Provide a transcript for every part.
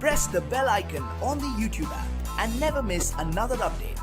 press the bell icon on the YouTube app and never miss another update.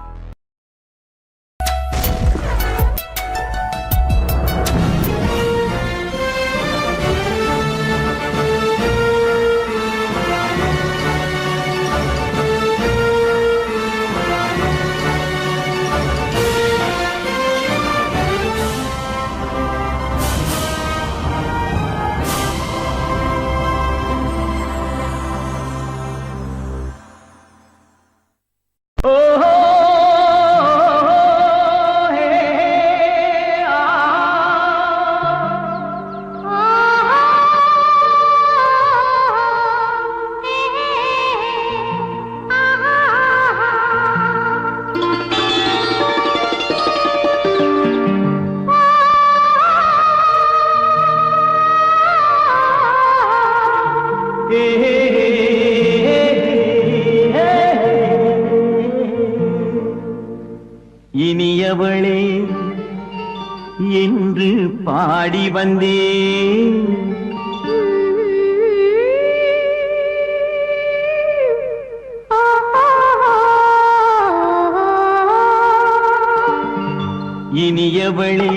இனியவளே என்று பாடி வந்தேன். இனியவளே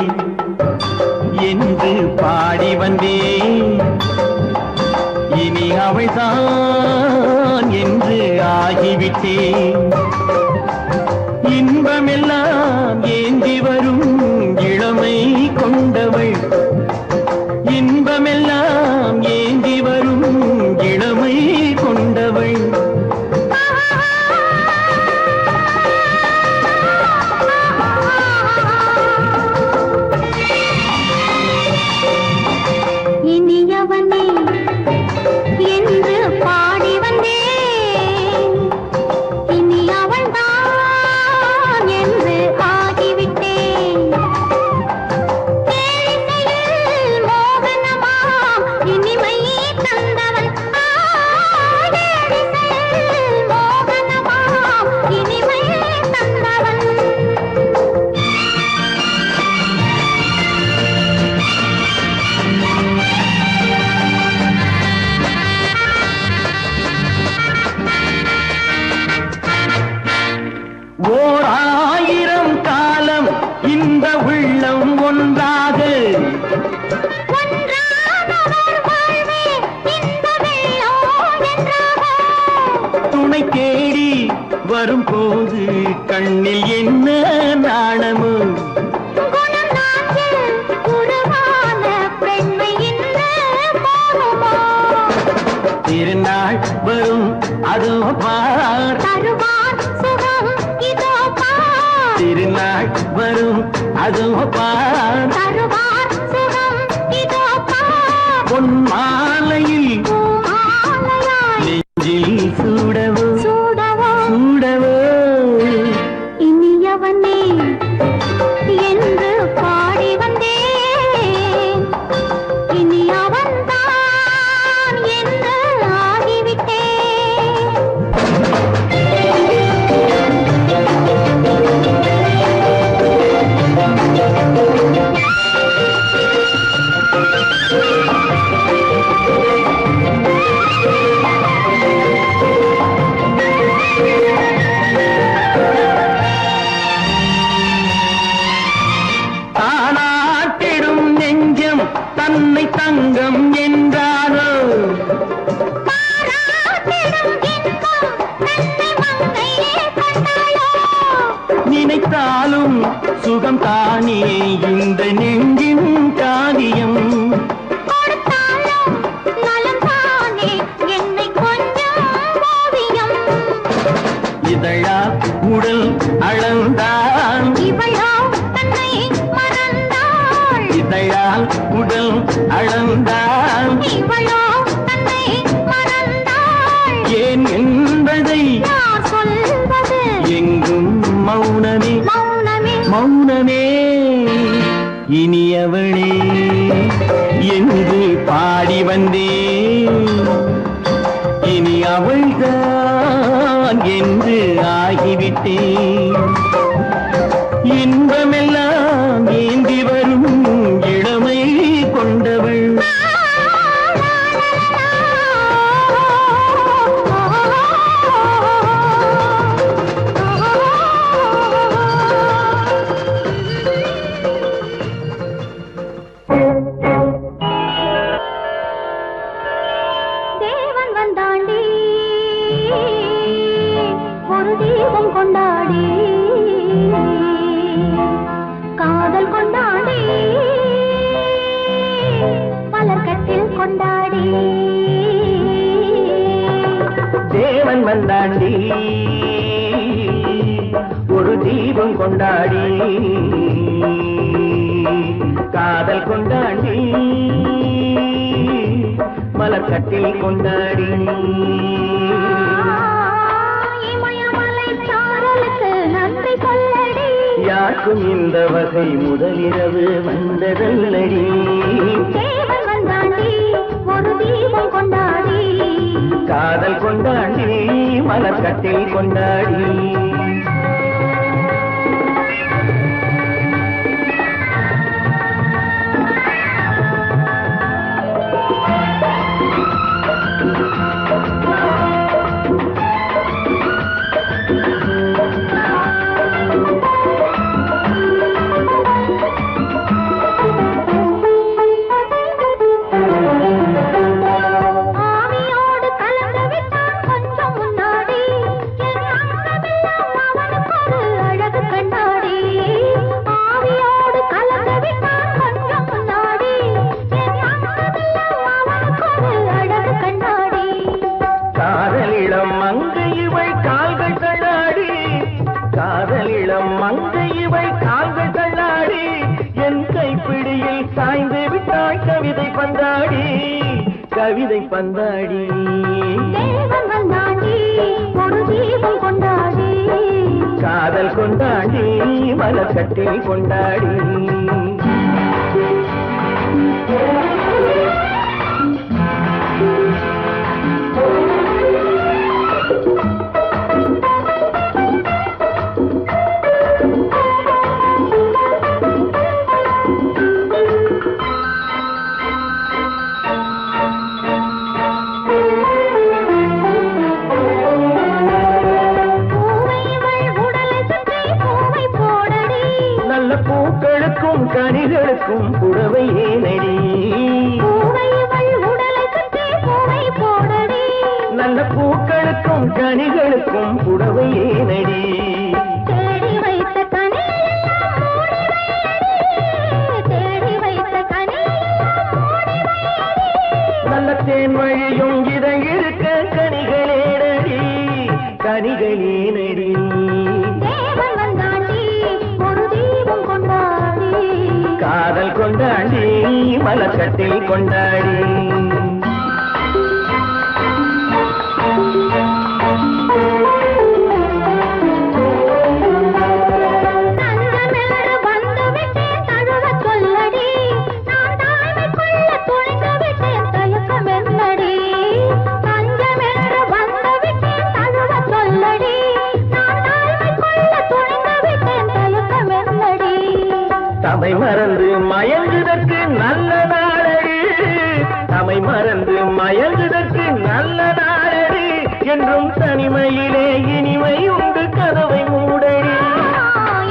என்று பாடி வந்தேன். இனி அவள்தான் என்று ஆகிவிட்டேன். இன்பமெல்லாம் ஏந்தி வரும் இளமை கொண்டவள். இன்பமெல்லாம் ஏந்தி வரும் இளமை கொண்டவள். இனியவனே என்று பாடி வந்தேன். இனி அவள்தான் என்று ஆகிவிட்டேன். கேளிசையில் மோகனமாம் இனிமை தந்தவன். கேளிசையில் மோகனமாம் இனிமை தந்தவன். ஓர் ஆயிரம் காலம் இந்த உள்ளம் ஒன்றாக துணை தேடி வரும்போது கண்ணில் என்ன நாணமோ. திருநாள் வரும் அதோ பார். திருநாள் வரும் அதோ பார். பொன் மாலையில் நெஞ்சில் சூடவோ சூடவோ. இனியவனே என்று பாடி வந்தேன். இனி அவன்தான் என்று ஆகிவிட்டேன். தானாட்டிடும் நெஞ்சம் தன்னை தங்கம் என்றாரோ. நினைத்தாலும் சுகம் தானே இந்த நெஞ்சின் காரியம். இதழா உடல் அளந்தான். இதழால் உடல் அளந்தான். ஏன் என்பதை எங்கும் மௌனமே மௌனமே. இனியவளே என்று பாடி வந்தேன். இனி அவள்தான் என்று ஆகிவிட்டேன். இன்பமெல்லாம் ஏந்தி வரும் இளமை கொண்டவள். தீபம் கொண்டாடி காதல் கொண்டாடி மலர்கட்டில் கொண்டாடி தேவன் வந்தாண்டி ஒரு தீபம் கொண்டாடி காதல் கொண்டாடி மலர்கட்டில் கொண்டாடி இமயமலை சாரலுக்கு நன்றி சொல்லடி யாருக்கும் இந்த வகை முதலிரவு வந்ததல்லடி தேவன் வந்தாண்டி ஒரு தீபம் கொண்டாடி காதல் கொண்டாடி மலர்கட்டில் கொண்டாடி ஆவியோடு கலந்து விட்டான் கொஞ்சம் முன்னாடி என் அங்கமெல்லாம் அவனுக்கொரு அழகு கண்ணாடி ஆவியோடு கலந்து விட்டான் கொஞ்சம் முன்னாடி என் அங்கமெல்லாம் அவனுக்கொரு அழகு கண்ணாடி காதலிளம் மங்கை இவள் கால்கள் தள்ளாடி காதலிளம் மங்கை இவள் கால்கள் தள்ளாடி என் கைப்பிடியில் சாய்ந்து விட்டாள் கவிதை பந்தாடி கவிதை பந்தாடி தேவன் வந்தாண்டி ஒரு தீபம் கொண்டாடி காதல் கொண்டாடி மலர்கட்டில் கொண்டாடி பூவை இவள் உடலை சுற்றி பூவை போடடி நல்ல பூக்களுக்கும் கனிகளுக்கும் புடவை ஏனடி பூவை இவள் உடலை சுற்றி பூவை போடடி நல்ல பூக்களுக்கும் கனிகளுக்கும் புடவை ஏனடி தேடி வைத்த கனியெல்லாம் மூடி வையடி தேடி வைத்த கனியெல்லாம் மூடி வையடி நல்ல தேன் வழியும் இதழ் இருக்க கனிகளேனடி கனிகளேனடி தேவன் வந்தாண்டி ஒரு தீபம் கொண்டாடி காதல் கொண்டாடி மலர்கட்டில் கொண்டாடி தங்கமேடு வந்து விட்டேன் தழுவச் சொல்லடி நான் தாய்மை கொள்ள துணிந்து விட்டேன் தயக்கம் என்னடி தங்கமேடு வந்து விட்டேன் தழுவச் சொல்லடி நான் தாய்மை கொள்ள துணிந்து விட்டேன் தயக்கம் என்னடி தமை மறந்து மயங்குதற்கு நல்ல நாளடி தமை மறந்து மயங்குதற்கு நல்ல நாளடி என்றும் தனிமையிலே இனிமை உண்டு கதவை மூடடி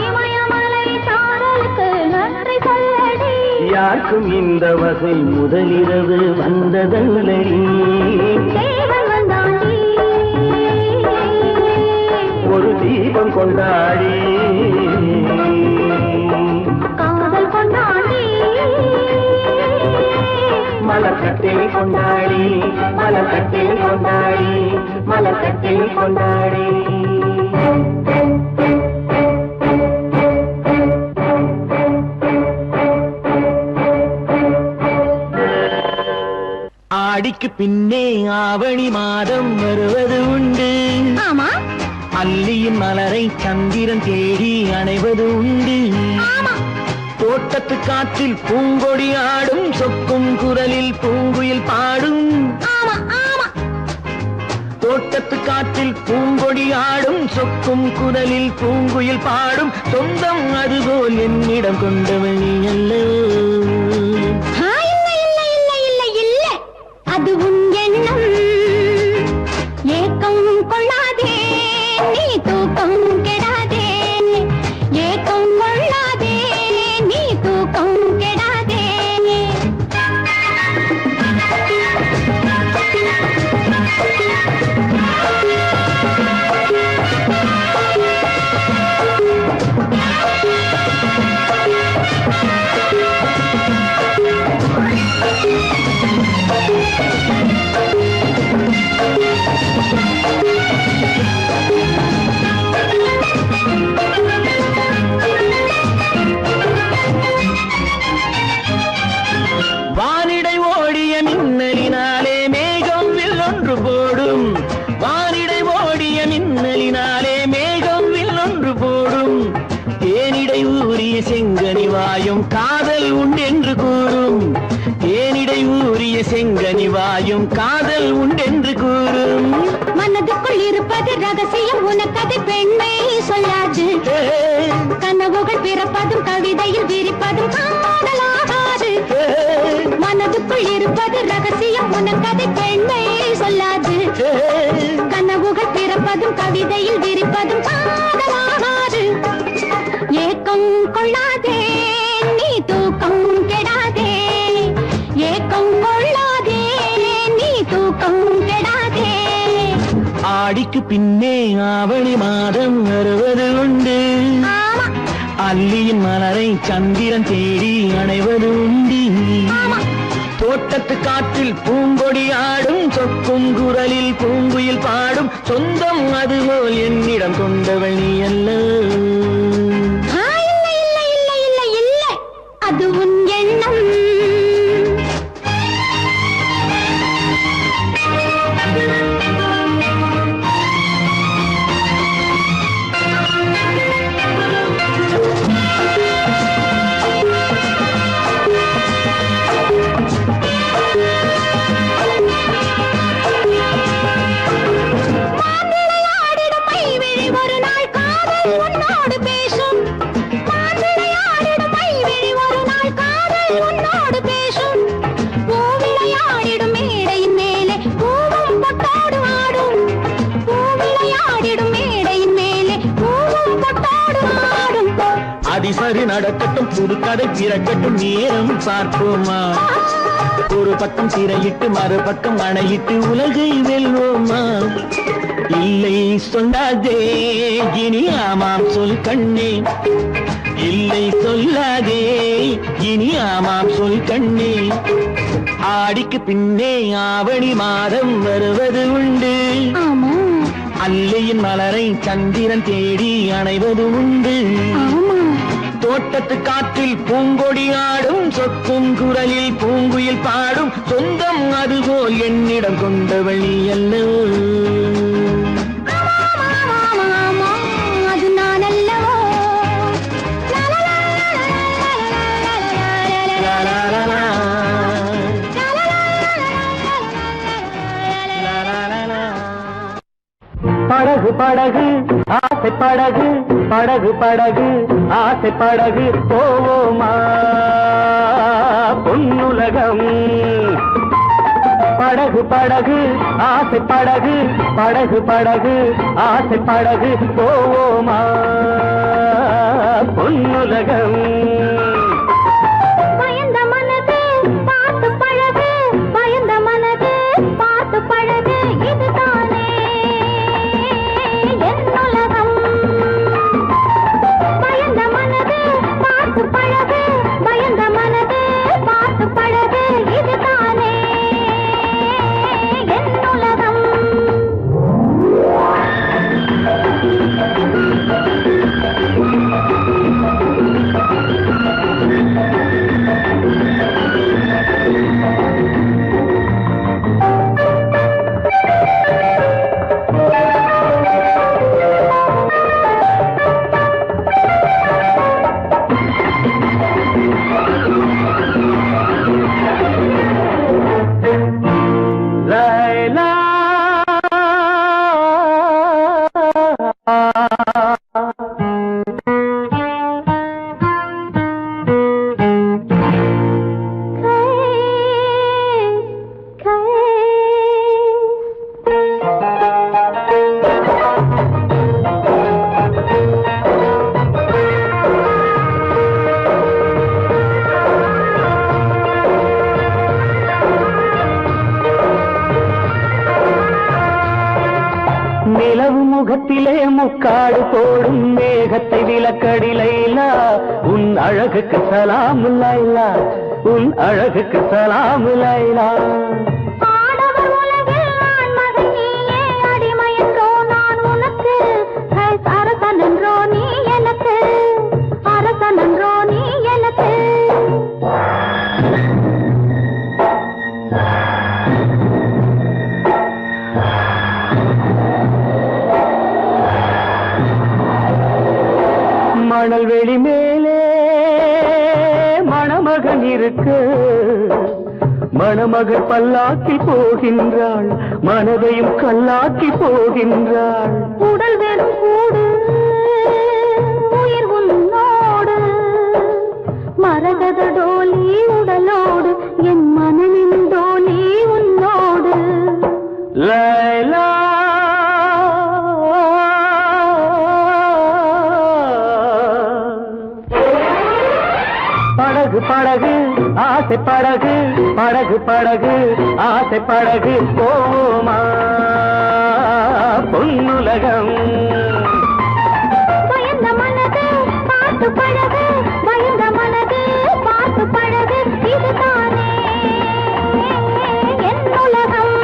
இமயமலை சாரலுக்கு நன்றி சொல்லடி யாருக்கும் இந்த வகை முதலிரவு வந்ததல்லடி தேவன் வந்தாண்டி ஒரு தீபம் கொண்டாடி காதல் கொண்டாடி மலர்கட்டில் கொண்டாடி மலர்கட்டில் கொண்டாடி மலர்கட்டில் கொண்டாடி ஆடிக்கு பின்னே ஆவணி மாதம் வருவது உண்டு ஆமா அல்லியின் மலரை சந்திரன் தேடி அணைவது உண்டு ஆமா தோட்டத்து காற்றில் பூங்கொடி ஆடும் சொக்கும் குரலில் பூங்குயில் பாடும் ஆமா ஆமா தோட்டத்து காற்றில் பூங்கொடி ஆடும் சொக்கும் குரலில் பூங்குயில் பாடும் சொந்தம் அதுபோல் என்னிடம் கொண்டவள் நீ அல்ல இல்ல இல்ல இல்ல இல்ல இல்ல அது உன் எண்ணம் ஏக்கம் கொள்ளாதே நீ தூக்கம் கெடாதே ஏக்கம் கொள்ளாதே நீ தூக்கம் கெடாதே செங்கனி வாயும் காதல் உண்டென்று கூறும். மனதுக்குள் இருப்பது ரகசியம், உனக்கதை பெண்மை சொல்லாது. கனவுகள் பிறப்பதும் கவிதையில் விரிப்பதும் காதலாகாது. மனதுக்குள் இருப்பது ரகசியம், உனக்கதை பெண்மை சொல்லாது. கனவுகள் பிறப்பதும் கவிதையில் விரிப்பதும் காதலாகாது. ஏக்கம் கொள்ளாதே நீ தூக்கம் கெடாதே, ஏக்கம் கொள்ளாதே நீ தூக்கம் கெடாதே. ஆடிக்கு பின்னே ஆவணி மாதம் வருவது உண்டு. அல்லியின் மலரை சந்திரன் தேடி அணைவது உண்டு. தோட்டத்து காற்றில் பூங்கொடி ஆடும், சொக்கும் குரலில் பூங்குயில் பாடும், சொந்தம் அதுபோல் என்னிடம் கொண்டவள் நீ அல்ல. அது உன் எண்ணம். அதிசரி நடக்கட்டும், புதுக்கதை பிறக்கட்டும், நேரம் பார்ப்போமா. ஒரு பக்கம் திரையிட்டு மறுபக்கம் அணையிட்டு உலகை வெல்வோமா. இல்லை சொல்லாதே இனி ஆமாம் சொல் கண்ணே, இல்லை சொல்லாதே இனி ஆமாம் சொல் கண்ணே. ஆடிக்கு பின்னே ஆவணி மாதம் வருவது உண்டு. அல்லையின் மலரை சந்திரன் தேடி அணைவது உண்டு. தோட்டத்து காற்றில் பூங்கொடி ஆடும், சொக்கும் குரலில் பூங்குயில் பாடும், சொந்தம் அதுபோல் என்னிடம் கொண்டவள் நீ அல்லவோ. அது நான் அல்லவோ. படகு படகு ஆசை படகு, படகு படகு ஆசை படகு, போவோமா பொன்னுலகம். படகு படகு ஆசை படகு, படகு படகு ஆசை படகு, போவோமா பொன்னுலகம். பயந்த மனது பார்த்து பழகு, பயந்த மனது பார்த்து பழகு, இதுதானே என் உலகம். பயந்த மனது பார்த்து பழகு, பயந்த மனது பார்த்து பழகு, இதுதானே என் உலகம். நிலவு முகத்திலே முக்காடு போடும் மேகத்தை விலக்கடி லைலா, உன் அழகுக்கு சலாம் லைலா, உன் அழகுக்கு சலாம் லைலா. ஆடவர் உலகில் நான் மகன் நீயே, அடிமையன்றோ நான் உனக்கு, அரசனன்றோ நீ எனக்கு, அரசனன்றோ நீ எனக்கு. மணல் வெளி மேலே மணமகன் இருக்கு, மணமகள் பல்லாக்கி போகின்றாள், மனதையும் கல்லாக்கி போகின்றாள். உடல் வெறும் கூடு, உயிர் உன்னோடு, மரகத டோலி உடலோடு, என் மனனின் டோலி உன்னோடு. லைலா படகு படகு ஆசை படகு, படகு படகு ஆசை படகு, போமா பொன்னுலகம். பயந்த மனது பார்த்து பழகு, பயந்த மனது பார்த்து பழகு, இதுதானே என் உலகம்.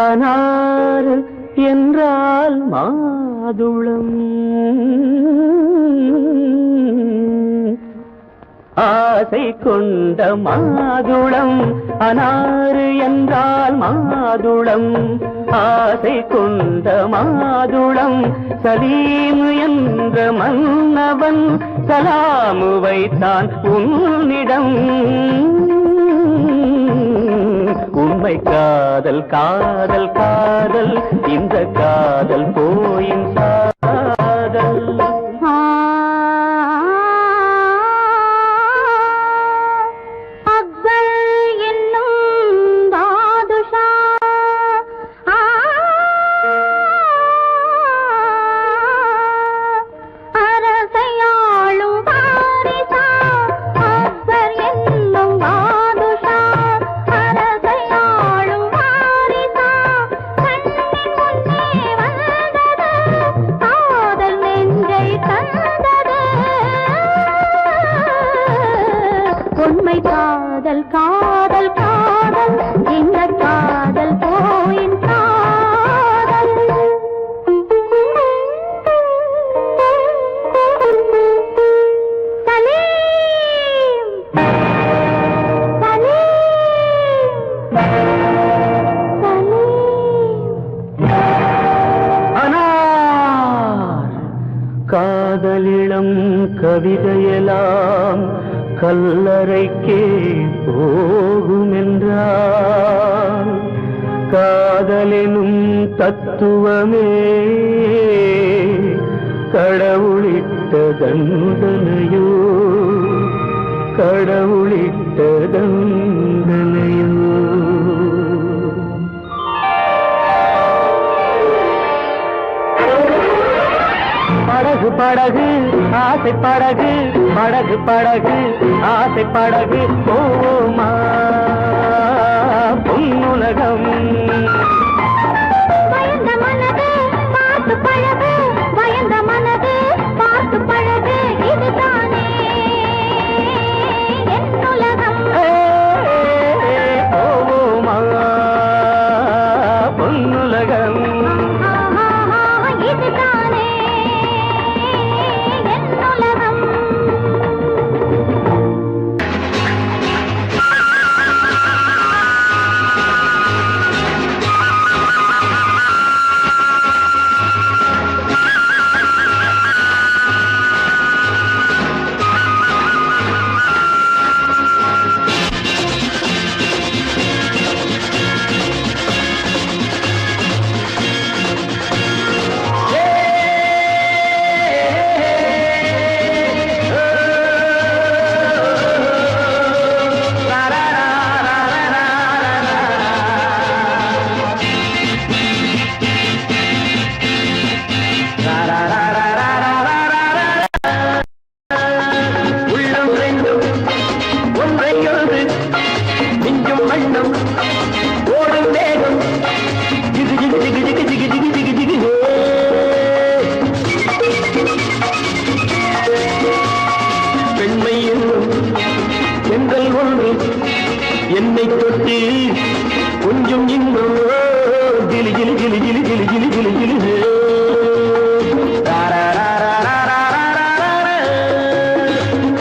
அனார் என்றால் மாதுளம், ஆசை கொண்ட மாதுளம். அனார் என்றால் மாதுளம், ஆசை கொண்ட மாதுளம். சலீம் என்ற மன்னவன் சலாமு வைத்தான் உன்னிடம். உண்மை காதல் காதல் காதல், இந்த காதல் போயின் காதல். அக்பர் என்னும் பாதுஷா, அரசையாளும் பாரிசா. அக்பர் என்னும் பாதுஷா, அரசையாளும் பாரிசா. கண்ணின் முன்னே வந்தது, காதல் நெஞ்சை தந்தது. உண்மை காதல் காதல் காதல், இந்த காதல் போயின் காதல். சலீம் சலீம் சலீம். அனார் காதலிளம் கவிதையெல்லாம் கல்லறைக்கே போகுமென்றால், காதலெனும் தத்துவமே கடவுளிட்ட தண்டனையோ, கடவுளிட்ட தண்டனையோ. படகு படகு ஆசை படகு, படகு படகு ஆசை படகு, போமா பொன்னுலகம். பயந்த மனது பார்த்து பழகு, பயந்த மனது பார்த்து பழகு, இதுதானே என் உலகம். போமா பொன்னுலகம். இதுதானே என் உலகம். தென்றல் ஒன்று என்னை தொட்டு கொஞ்சம் இன்னும் கிளி கிளி கிளி கிளி கிளி கிளி கிளி கிளி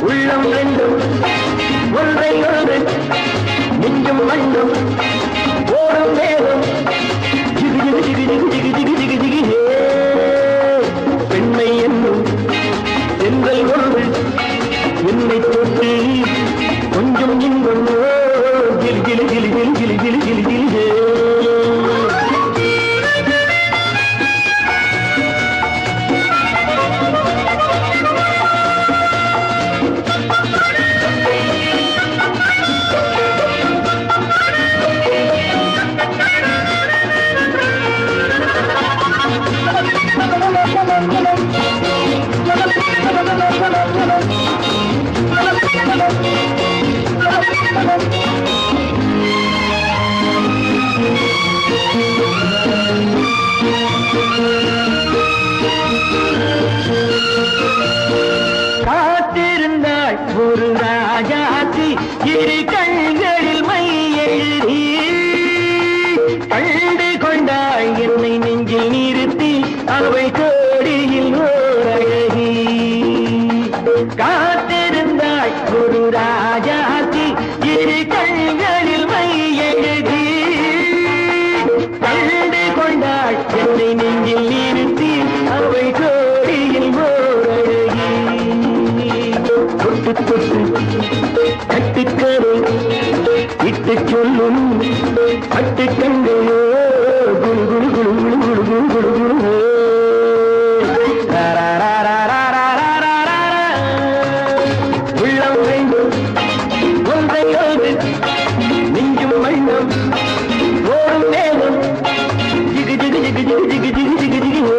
உள்ளம் ரெண்டும் ஒன்றை ஒன்று நெஞ்சும் மண்ணும் ஓடும் வேகம் ஜிகு ஜிகு ஜிகு ஜிகு ஜிகு ஜிகு ஜிகு ஜிகு பெண்மை என்னும் தென்றல் ஒன்று என்னை தொட்டு கொஞ்சம் இன்பம் கிளி கிளி கிளி கிளி கிளி கிளி கிளி கிளி காத்திருந்தாள் ஒரு ராஜாத்தி இரு கண்களில் மை எழுதி கண்டு கொண்டாள் என்னை நெஞ்சில் நிறுத்தி அவை கோடியில் ஓர் அழகி காத்திருந்தாள் ஒரு ராஜாத்தி இரு கண்களில் மை எழுதி கண்டு கொண்டாள் என்னை நெஞ்சில் நிறுத்தி அவை கோடியில் ஓர் அழகி தொட்டு தொட்டு கட்டுக்கரை இட்டு சொல்லும் பட்டு கண்டையோ குடு குடு குடு குடு குடு குடு குடு குடு உள்ளம் வேண்டும் ஒன்றை ஒன்று நெஞ்சும் மண்ணும் ஓடும் வேகம் ஜிகு ஜிகு ஜிகு ஜிகு ஜிகு ஜிகு ஜிகு ஜிகு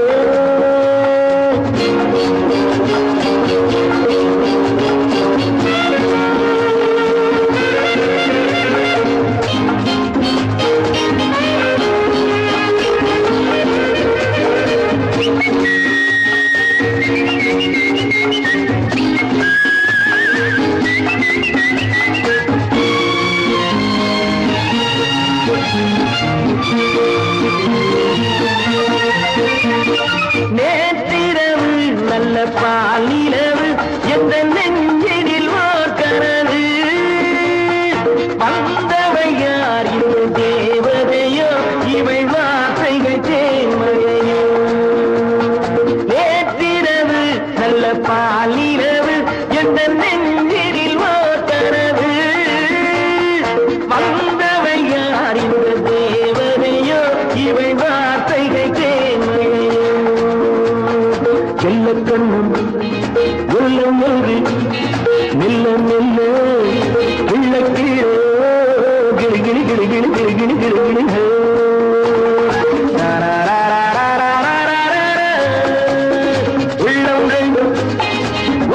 நேற்றிரவு நல்ல பாலிரவு எந்த நெஞ்சினில் ஓர் கனவு வந்தவை யார் இவள் தேவதையோ இவள் வார்த்தைகள் தேன்மழையோ நேற்றிரவு நல்ல பாலிரவு எந்த நெஞ்சினில் ஓர் கனவு வந்தவை யார் இவள் தேவதையோ இவள் வார்த்தைகள் தேன்மழையோ செல்ல கண்ணும் உள்ளம் ஒன்று மெல்ல மெல்ல கிள்ள கீழே கிளி கிளி கிளி கிளி கிளி கிளி கிளி கிளி உள்ளம் ரெண்டும்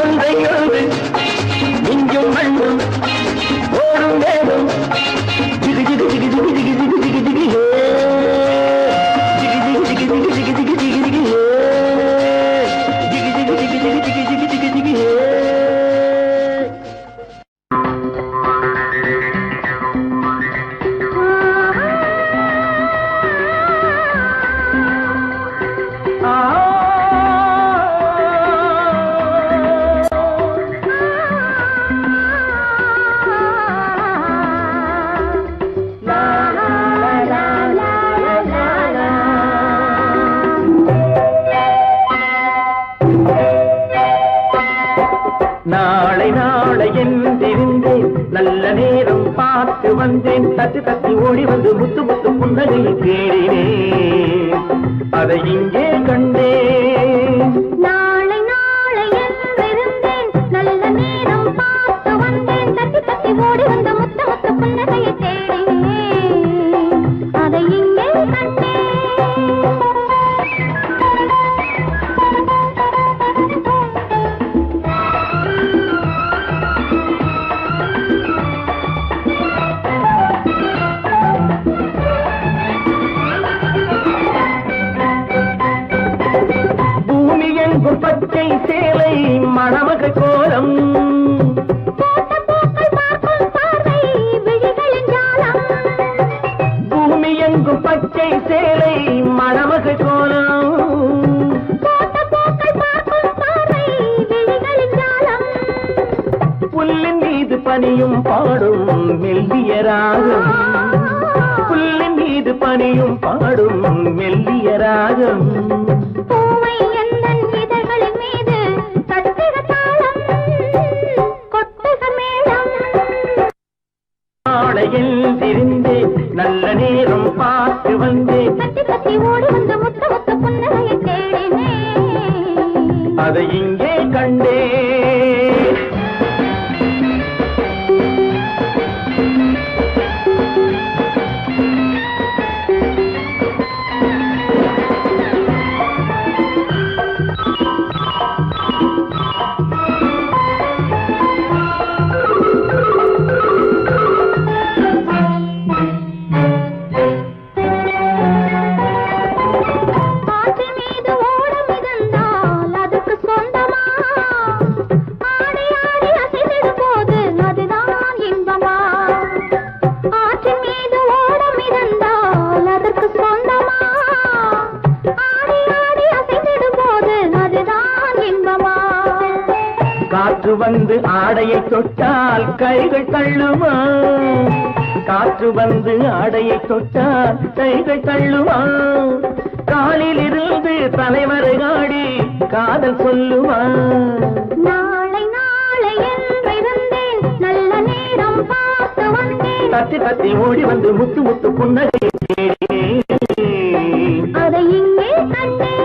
ஒன்றை ஒன்று நெஞ்சும் மண்ணும் ஓடும் வேகம் ஜிகு ஜிகு ஜிகு ஜிகு ஜிகு ஜிகு ஜிகு ஜிகு ஜிகு ஜிகு ஜிகு ஜிகு ஜிகு ஜிகு ஜிகு ஜிகு நாளை நாளை என்றிருந்தேன் நல்ல நேரம் பார்த்து வந்தேன் தட்டு தட்டி ஓடி வந்து முத்து முத்து புன்னகையை தேடினேன் அதை இங்கே கண்டேன் நாளை நாளை என்றிருந்தேன் நல்ல நேரம் பார்த்து வந்தேன் தட்டி தட்டி ஓடி வந்த முத்த முத்த புன்னகையை தேடினேன் அதை இங்கே கண்டேன் பச்சை சேலை மணமக கோலம் பூக்கள் பார்க்கும் புல்லின் மீது பனியும் பாடும் மெல்லிய ராகம் புல்லின் மீது பனியும் பாடும் மெல்லிய ராகம் பூவை எந்தன் இதழ்களின் மீது தட்டுக தாளம் கொட்டுக மேளம் ஆடையில் தெரிந்தேன் நல்ல நேரம் பார்த்து வந்தேன் தட்டி தட்டி ஓடி வந்த முத்த முத்த புன்னகையை தேடினேன் அதை இங்கே கண்டேன் ஆற்றின் மீது ஓடம் மிதந்தால் அதுக்கு சொந்தமா ஆடி ஆடி அசைந்திடும் போது அதுதான் இன்பமா ஆற்றின் மீது ஓடம் மிதந்தால் அதற்கு சொந்தமா ஆடி ஆடி அசைந்திடும் போது அதுதான் இன்பமா காற்று வந்து ஆடையை தொட்டால் கைகள் தள்ளுமா காற்று வந்து ஆடையை தொட்டால் கைகள் தள்ளுமா காலில் இருந்து தலைவரை ஆடி காதல் சொல்லுமா நாளை நாளை என்றிருந்தேன் நல்ல நேரம் பார்த்து வந்தேன் தத்தி தத்தி ஓடி வந்து முத்து முத்து புன்னகையை தேடினேன். அதை இங்கே கண்டேன்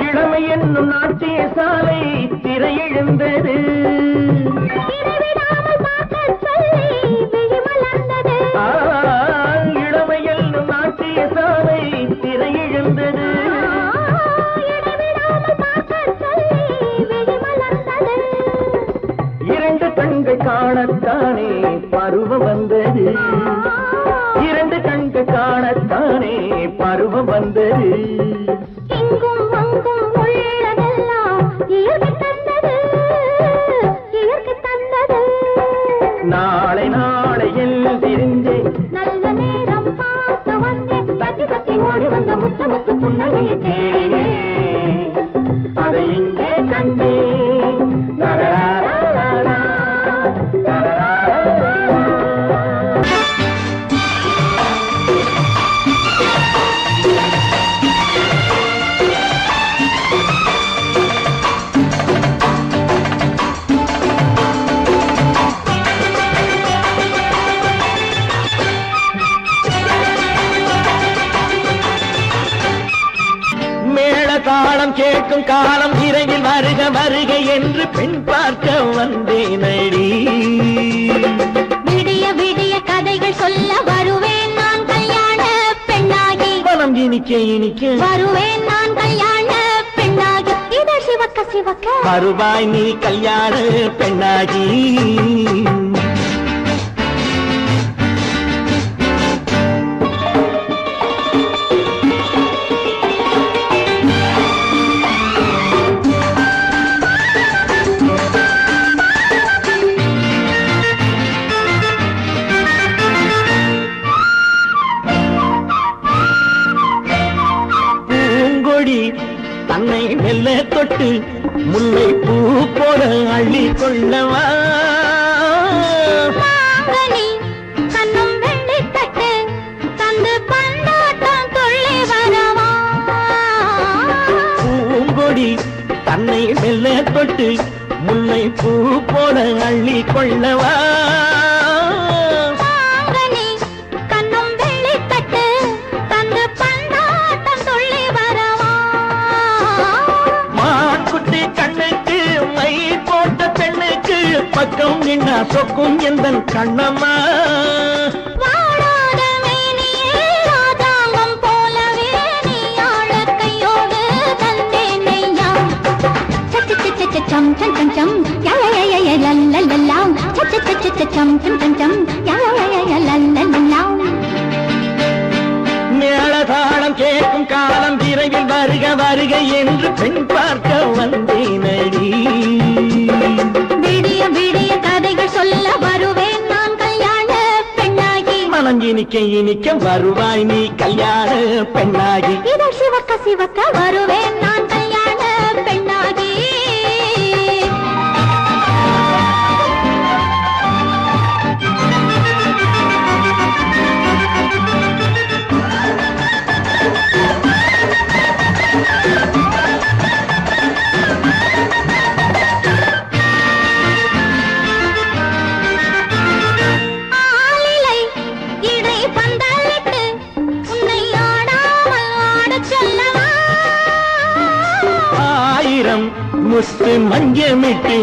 இளமை என்னும் நாட்டிய சாலை திரையெழுந்தது இடைவிடாமல் பார்க்கச் சொல்லி விழி மலர்ந்தது ஆ, இளமை என்னும் நாட்டிய சாலை திரையெழுந்தது இடைவிடாமல் பார்க்கச் சொல்லி விழி மலர்ந்தது இரண்டு கண்கள் காணத்தானே பருவம் வந்தது இரண்டு கண்கள் காணத்தானே பருவம் வந்தது இங்கும் அங்கும் உள்ளதெல்லாம் இயற்கை தந்தது இயற்கை தந்தது நாளை நாளை தெரிந்தேன் நல்ல நேரம் பார்த்து வந்தேன் தட்டி தட்டி ஓடி வந்த முத்த முத்து புன்னகையை தேடினேன் அதை இங்கே கண்டேன் லரலாரலாரா, லரலாரலாரா. மேள தாளம் கேட்கும் காலம் விரைவில் வருக வருக என்று பெண் பார்க்க வந்தேனடி விடிய விடிய கதைகள் சொல்ல வருவேன் நான் கல்யாண பெண்ணாகி மனம் இனிக்க இனிக்க வருவேன் நான் கல்யாண பெண்ணாகி இதழ் சிவக்க சிவக்க வருவாய் நீ கல்யாண பெண்ணாகி பூங்கொடி தன்னை மெல்ல தொட்டு முல்லை பூ போல அள்ளி கொள்ளவா மாங்கனி கண்ணும் வெள்ளி தட்டு தந்து பந்தாட்டம் துள்ளி வரவா பூங்கொடி தன்னை மெல்ல தொட்டு முல்லை பூ போல அள்ளி கொள்ளவா மாங்கனி கண்ணும் வெள்ளி தட்டு தந்து பந்தாட்டம் துள்ளி வரவா மான்குட்டி கண்ணுக்கு மை போட்ட பெண்ணுக்கு பக்கம் நின்னா சொக்கும் எந்தன் கண்ணம்மா வாடாத மேனியே ராஜாங்கம் போலவே நீ ஆழ கையோடு தந்தேன் ஐயா சச்ச சச்ச சம் சம் சம் சம் யா யா யா யா லல்லல்லா சச்ச சச்ச சம் சம் சம் சம் யா யா யா யா லல்லல்லா கேட்கும் காலம் விரைவில் வருக வருக என்று பெண் பார்க்க வந்தேனடி. விடிய விடிய கதைகள் சொல்ல வருவேன் நான் கல்யாண பெண்ணாகி. மனம் இனிக்க இனிக்க வருவாய் நீ கல்யாண பெண்ணாகி. இதழ் சிவக்க சிவக்க வருவேன் நான் கல்யாண பெண்ணாகி. ஆலிலை இடை பந்தலிட்டு உன்னை ஆடாமல் ஆடச் சொல்லவா. ஆயிரம் முத்து மஞ்சமிட்டு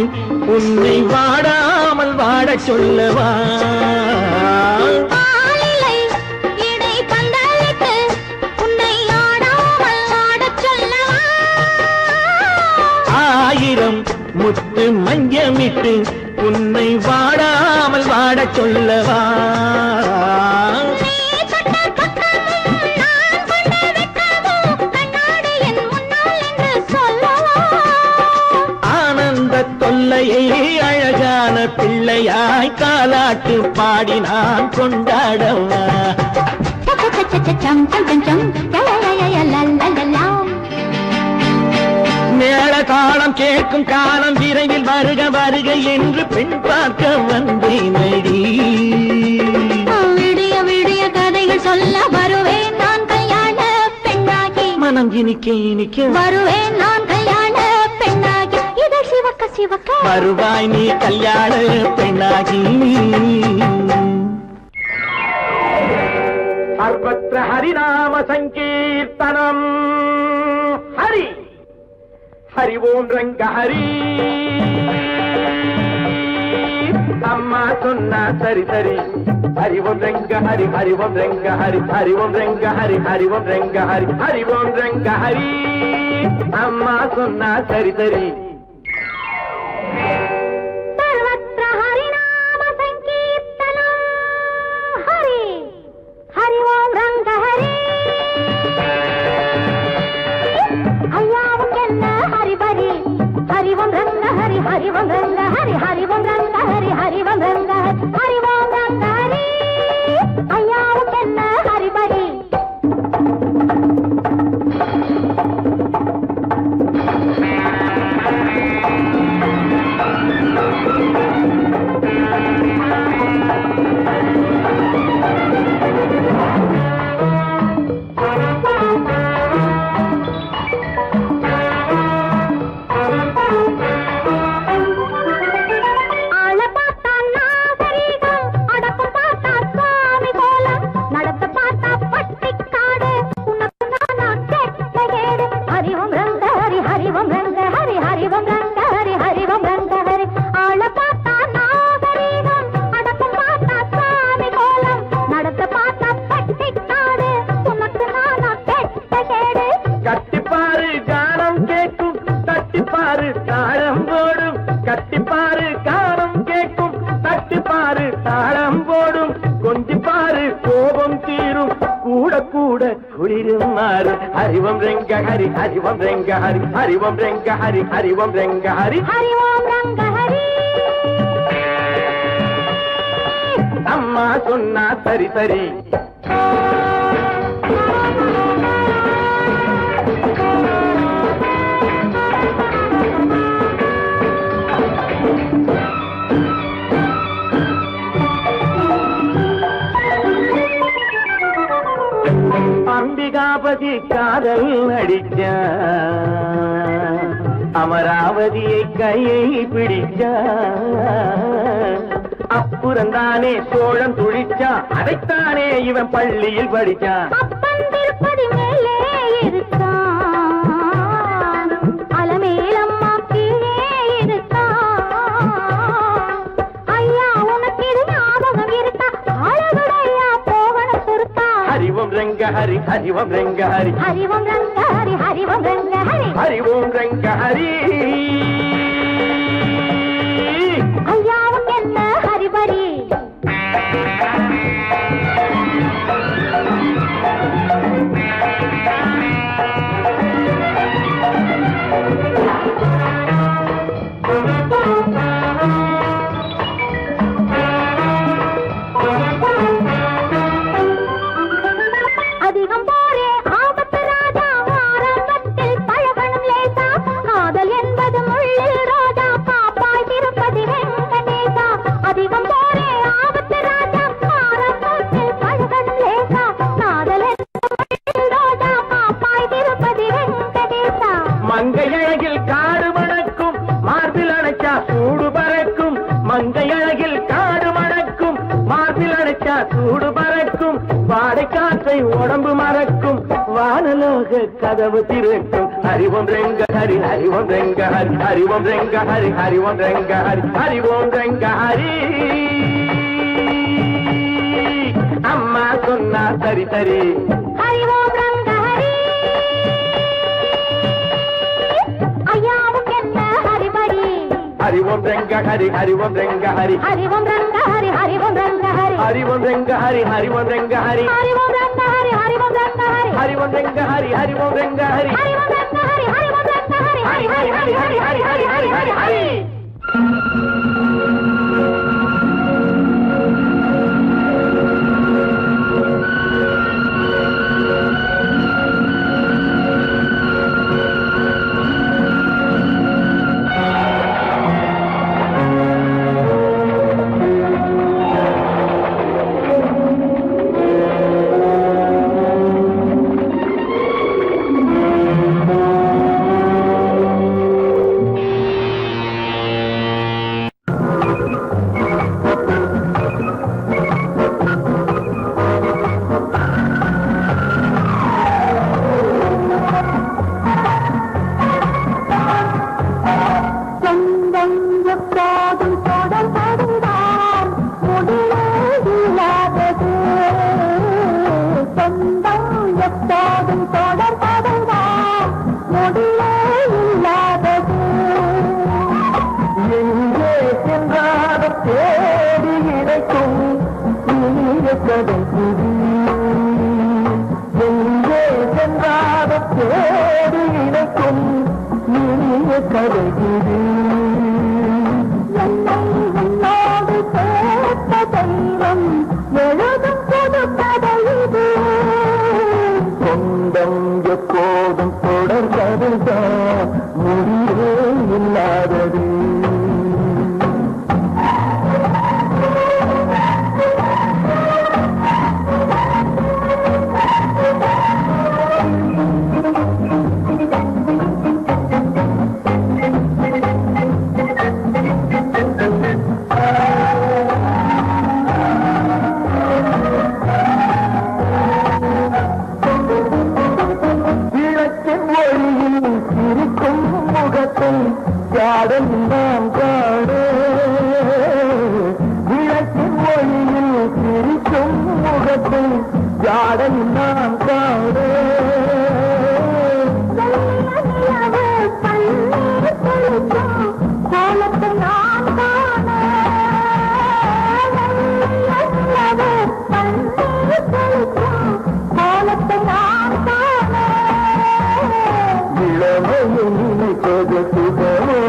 உன்னை வாடாமல் வாடச் சொல்லவா. ஆலிலை இடை பந்தலிட்டு உன்னை ஆடாமல் ஆடச் சொல்லவா. ஆயிரம் முத்து மஞ்சமிட்டு உன்னை வாடாமல் வாடச் சொல்லவா. நீ தொட்ட பக்கமும் நான் கொண்ட வெட்கமும் கண்ணாடி என் முன்னால் என்று சொல்லவா. ஆனந்த தொல்லையை அழகான பிள்ளையாய் காலாட்டு பாடி நான் கொண்டாடவா. சம் சம் சம் சம் லலலலலலலலலாம். மேள காலம் கேட்கும் காலம் விரைவில் வருக வருக என்று பெண் பார்க்க வந்தேனடி. விடிய விடிய கதைகள் சொல்ல வருவேன் நான் கல்யாண பெண்ணாகி. மனம் இனிக்க இனிக்க வருவேன் நான் கல்யாண பெண்ணாகி. இதழ் சிவக்க சிவக்க வருவாய் நீ கல்யாண பெண்ணாகி. சர்வத்ர ஹரிநாம சங்கீர்த்தனம். ஹரி ஹரி ஓம் ரங்க ஹரி. அம்மா சொன்னா சரி சரி. ஹரி ஓம் ரங்க ஹரி ஹரி ஓம் ரங்க ஹரி ஹரி ஓம் ரங்க ஹரி ஹரி ஓம் ரங்க ஹரி ஹரி ஓம் ரங்க ஹரி. அம்மா சொன்னா சரி சரி. சர்வத்ர ஹரிநாம சங்கீர்த்தனம். ஹரி ஹரி ஓம் ரங்க ஹரி. ஐயாவும் என்ன ஹரிபரி. ஹரி ஓம் ரங்க ஹரி ஹரி ஓம் ரங்க ஹரி ஹரி ஓம் ரங்க ஹரி ஹரி ஓம் ரங்க ஹரி ஓம் ரங்க ஹரி. ஐயாவும் என்ன ஹரிபரி. ஆள பார்த்தா நாகரீகம், அடக்கம் பார்த்தா சுவாமி கோலம், நடத்த பார்த்தா பட்டிக்காடு, உனக்கு நானா கெட்ட கேடு. ஹரி ஓம் ரங்க ஹரி ஹரி ஓம் ரங்க ஹரி ஹரி ஓம் ரங்க ஹரி ஹரி ஓம் ரங்க ஹரி. ஆள பார்த்தா நாகரீகம், அடக்கம் பார்த்தா சுவாமி கோலம், நடத்த பார்த்தா பட்டிக்காடு, உனக்கு நானா கெட்ட கேடு. கட்டிப்பாரு கானம் கேட்கும் தட்டிப்பாரு தாளம் போடும். கட்டிப்பாரு கானம் கேட்கும் தட்டிப்பாரு தாளம் போடும். கொஞ்சிப்பாரு கோபம் தீரும் கூட கூட குளிரும் மாறும். ஹரிவம் ரெங்க ஹரி ஹரிவம் ரெங்க ஹரி ஹரிவம் ரெங்க ஹரி ஹரிவம் ரெங்க ஹரி. ஹரி ஓம் ரங்க ஹரி. அம்மா சொன்னா சரி சரி. அம்பிகாபதி காதல் நடிச்ச அமராவதியை கையை பிடிச்ச. அப்புறந்தானே சோழன் துளிச்சா, அதைத்தானே இவன் பள்ளியில் படிச்சான். அப்பன் திருப்பதி மேலே இருக்கான், அலமேலம்மா கீழே இருக்கான். ஐயா உனக்கு இது ஞாபகம் இருக்கா? அழகுடையா போகணும் சுருக்கா. ஹரிவம் ரங்க ஹரி ஹரிவம் ரங்க ஹரி ஹரிவம் ரங்க ஹரி ஹரிவம் ரங்க ஹரி. ஹரிவோம் ரங்க ஹரி. ஐயாவும் என்ன ஹரிபரி. அதிகம் போரே ஆபத்து ராஜா ஆரம்பத்தில் பழகணும் லேசா காதல் என்பது முள்ளில் ரோஜா காப்பாய் திருப்பதி வெங்கடேசா அதிகம் போரே ஆபத்து ராஜா ஆரம்பத்தில் பழகணும் லேசா காதல் என்பது முள்ளில் ரோஜா காப்பாய் திருப்பதி வெங்கடேசா மங்கை அழகில் காடு மணக்கும் மார்பில் அணைச்சா சூடு பறக்கும் மங்கை அழகில் காடு மணக்கும் மார்பில் அணைச்சா சூடு பறக்கும் வாடை காற்றை உடம்பு மறக்கும் வானலோக கதவு திறக்கும் ஹரிவோம் ரெங்க ஹரி ஹரிவோம் ரெங்க ஹரி ஹரிவோம் ரெங்க ஹரி ஹரிவோம் ரெங்க ஹரி ஹரிவோம் ரெங்க ஹரி அம்மா சொன்னா சரி சரி ஹரி ஓம் ரங்க ஹரி ஐயாவுக்கென்ன ஹரிபரி ஹரிவோம் ரெங்க ஹரி ஹரிவோம் ரெங்க ஹரி ஹரி ஓம் ரங்க ஹரி ஹரி ஓம் ரங்க ஹரி ஹரிவோம் ரெங்க ஹரி ஹரிவோம் ரெங்க ஹரி ஹரி ஓம் ரங்க ஹரி ஹரி ஓம் ரங்க ஹரி ஹரிவோம் ரெங்க ஹரி ஹரிவோம் ரெங்க ஹரி ஹரி ஓம் ரங்க ஹரி ஹரி ஓம் ரங்க ஹரி ஹரி ஹரி ஹரி ஹரி ஹரி ஹரி ஹரி ஹரி ஹரி சொந்தம் எப்போதும் தொடர்படுவார் முடிவே இல்லாதது சொந்தம் எப்போதும் தொடர்படுவார் முடிவே இல்லாதது எங்கே சென்றாலும் தேடி கிடைக்கும் இனிய கதை இது. எங்கே சென்றாலும் தேடி கிடைக்கும் இனிய கதை இது. என்னை உன்னோடு சேர்த்த தெய்வம் எழுதும் புது கதை இது சொந்தம் எப்போதும் தொடர்கதைதான் முடிவே இல்லாதது விளக்கின் ஒளியில் சிரிக்கும் முகத்தை யாரும் நாம் காண விளக்கின் ஒளியில் சிரிக்கும் முகத்தை யாரும் நாம் காண கோலத்தை நான் காண கோலத்தை நான் காண இளமையை நினைப்பது சுகமோ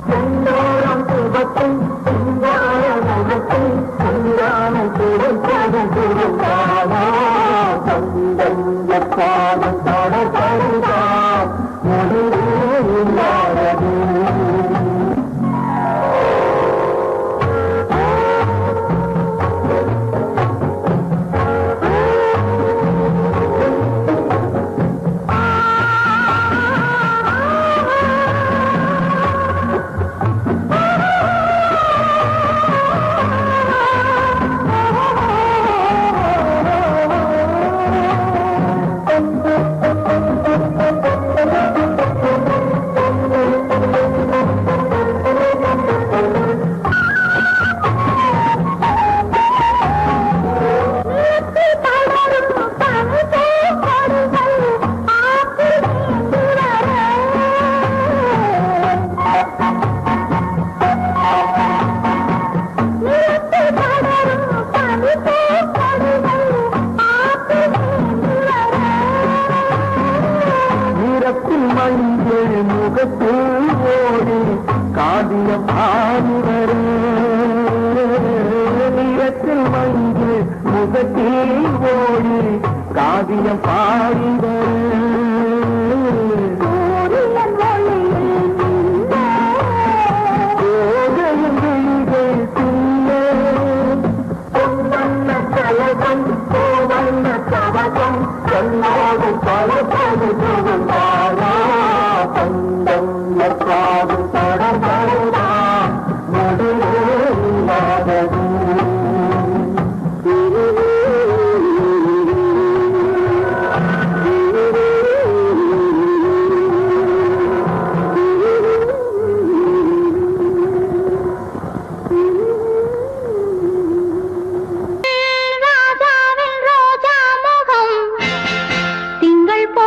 செந்தோரம் சுகத்தை சிங்கார முகத்தை சிங்காரம் கிடைப்பது சுகமானோ சொந்தம் எப்போதும் தொடர்படுதான் முடிவே இல்லாதது முகத்தில் ஓடி காதியம் ஆடுவரே கல்வெட்டில் ஓடி காவியம் பாடிவர் திங்கள் போ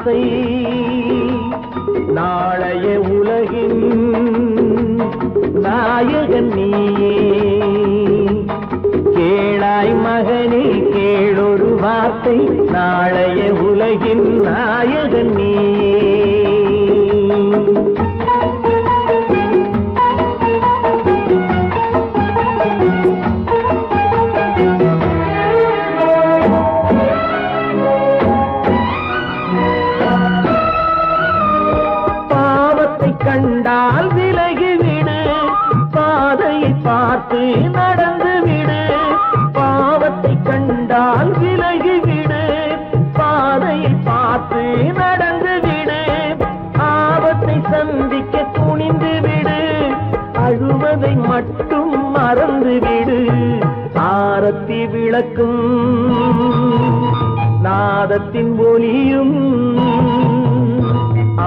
வார்த்தை நாளைய உலகின் நாயகன் நீயே. கேளாய் மகனே கேளொரு வார்த்தை நாளைய உலகின் நாயகன் நீயே. கண்டால் விலகிவிடு பாதையை பார்த்து நடந்து விடு. பாவத்தை கண்டால் விலகிவிடு பாதையை பார்த்து நடந்து விடு. ஆபத்தை சந்திக்க துணிந்து விடு அழுவதை மட்டும் மறந்து விடு. ஆரத்தி விளக்கும் நாதத்தின் ஒலியும்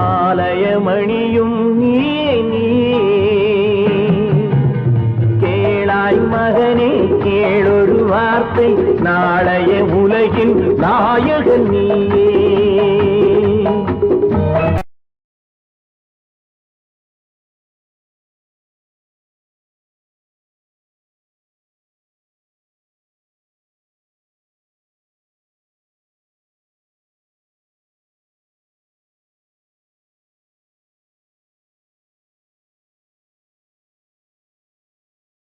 ஆலயமணியும் நீயே நீயே. கேளாய் மகனே கேளொரு வார்த்தை நாளைய உலகின் நாயகன் நீயே.